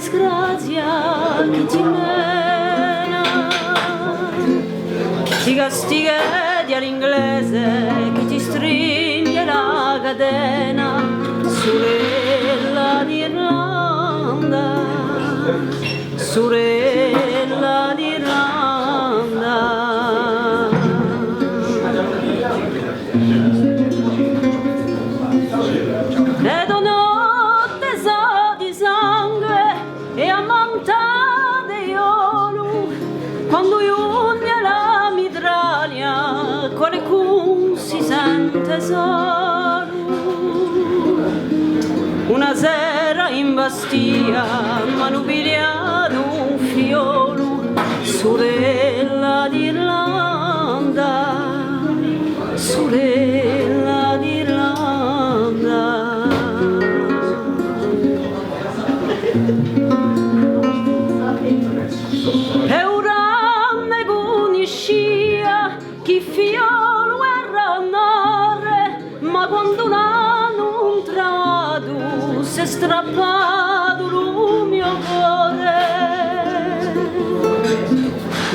disgrazia che ti mena, che ti castighetti all'inglese, che ti stringe la catena, sorella d'Irlanda, sorella d'Irlanda. Ed notte sa di sangue e ammantate iolu, quando iugna la mitraglia, qualcun si sente solo. Una sera in Bastia m'hanno pigliato un fiolo, sorella d'Irlanda, sorella d'Irlanda. E ora me conoscia chi fiolo era nore, ma quando un anno trovato si è strappato il mio cuore.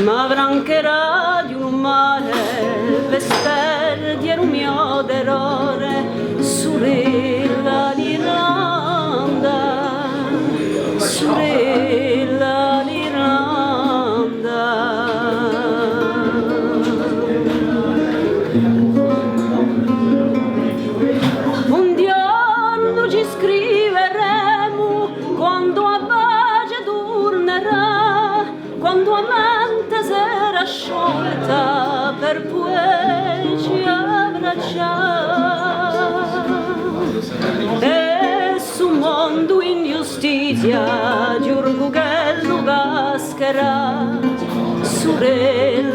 Ma brancherà di un mare per sperdere un mio terrore, sorella d'Irlanda, sorella d'Irlanda. Un giorno ci scriveremo quando a pace tornerà, quando a mente sarà sciolta per poi ci abbracciare. E su mondo in giustizia giuro che lo cascherà, sorella